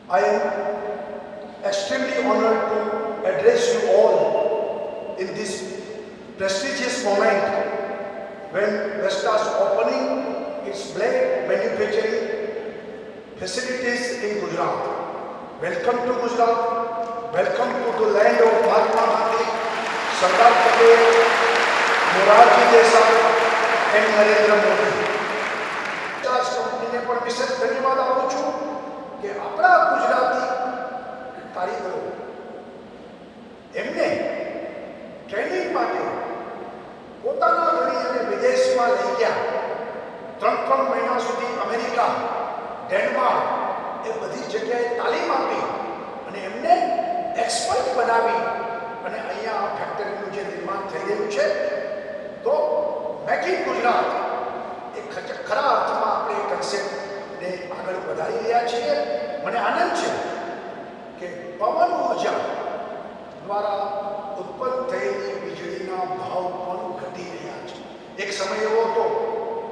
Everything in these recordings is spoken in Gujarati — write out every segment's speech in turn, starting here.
I am extremely honored to address you all in this prestigious moment when Vestas opening its blade manufacturing facilities in Gujarat. Welcome to Gujarat. Welcome to the land of Mahatma Gandhi, Sardar Patel, Morarji Desai and Narendra Modi. Vestas કંપનીને પણ વિશેષ ધન્યવાદ આપું છું કે આપણા ગુજરાતી કારીગરો એમને ટ્રેનિંગ માટે પોતાના ઘણી અને વિદેશમાં લઈ ગયા. 3 મહિના સુધી અમેરિકા, ડેનમાર્ક એ બધી જગ્યાએ તાલીમ આપી અને એમને એક્સપર્ટ બનાવી અને અહીંયા આ ફેક્ટરીનું જે નિર્માણ થઈ રહ્યું છે તો મેક ઇન ગુજરાત એ ખરા અર્થમાં આપણે એ કન્સેપ્ટને આગળ વધારી રહ્યા છીએ. મને આનંદ છે કે પવન ઉર્જા દ્વારા ઉત્પન્ન થયેલી વીજળીના ભાવ પણ ઘટી રહ્યા છે. એક સમય એવો હતો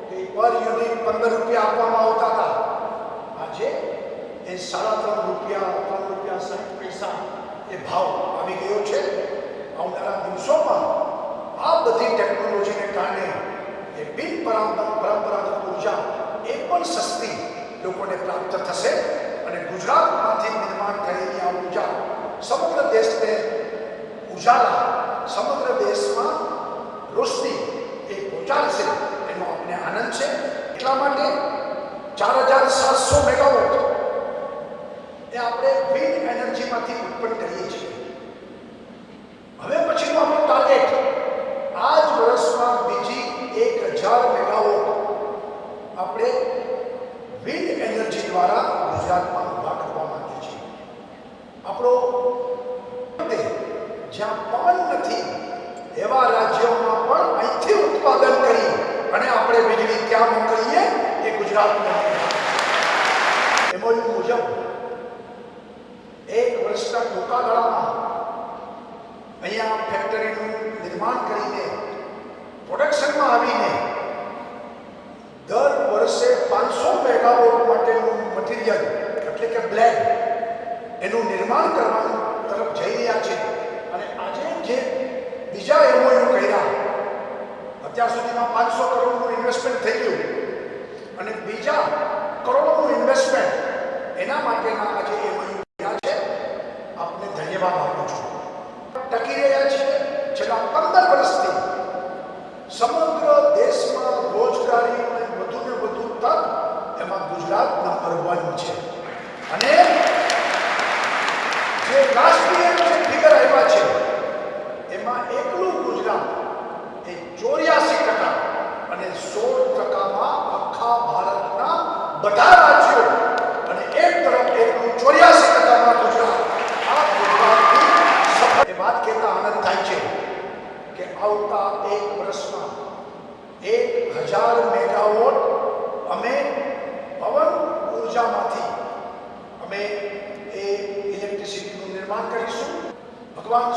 કે પર યુનિટ 15 રૂપિયા આપવામાં આવતા હતા. આજે એ 3.5 રૂપિયા, 3 રૂપિયા 60 પૈસા એ ભાવ આવી ગયો છે. આવનારા દિવસોમાં આ બધી ટેકનોલોજીને કારણે એ પરંપરાગત ઉર્જા એ પણ સસ્તી લોકોને પ્રાપ્ત થશે અને ગુજરાતમાંથી નિર્માણ થયેલી આ ઉર્જા સમગ્ર દેશને ઉજાલા, સમગ્ર દેશમાં રોશની એ પહોંચાડશે એનો આપણે આનંદ છે. એટલા માટે 4700 મેગાવોટ એ આપણે વિન્ડ એનર્જીમાંથી ઉત્પન્ન કરીએ છીએ. હવે પછીનું આપણું ટાર્ગેટ આ જ વર્ષમાં બીજી 1000 મેગાવોટ આપણે વિન્ડ એનર્જી દ્વારા ગુજરાતમાં ઉભા કરવા માંગીએ છીએ. આપણો જ્યાં પવન નથી એવા રાજ્યોમાં પણ અહીંથી ઉત્પાદન કરી અને આપણે વીજળી ત્યાં મોકલીએ એ ગુજરાતમાં. એમઓયુ મુજબ 1 વર્ષના ટૂંકા ગાળામાં અહીંયા ફેક્ટરીનું નિર્માણ કરીને પ્રોડક્શનમાં આવીને દર વર્ષે 500 મેગાવોટ માટેનું મટીરિયલ એટલે કે બ્લેડ એનું નિર્માણ કરવાનું તરફ જઈ રહ્યા છે. અને આજે જે બીજા એમઓયુ કર્યા, અત્યાર સુધીમાં 500 કરોડનું ઇન્વેસ્ટમેન્ટ થઈ ગયું અને બીજા કરોડોનું ઇન્વેસ્ટમેન્ટ એના માટેના આજે એમઓયુ કર્યા છે. આપને ધન્યવાદ આપું છું. ટકી રહ્યા છે છેલ્લા 15 વર્ષથી સમગ્ર દેશમાં રોજગારી અને વધુને વધુ તક એમાં ગુજરાત નંબર 1 છે. અને જે રાષ્ટ્રીય જે ફિગર આવ્યા છે એમાં એકલું ગુજરાત એ 84% અને 16%માં આખા ભારતના બધા રાજ્યો અને એક તરફ એકલું 84%માં ગુજરાત. આ ગુજરાતની સફળ એ વાત કહેતા આનંદ થાય છે કે આવતા 1 વર્ષમાં 1000 મેગાવોટ અમે પવન ઉર્જામાંથી અમે એ ઇલેક્ટ્રિસિટીનું નિર્માણ કરીશું. ભગવાન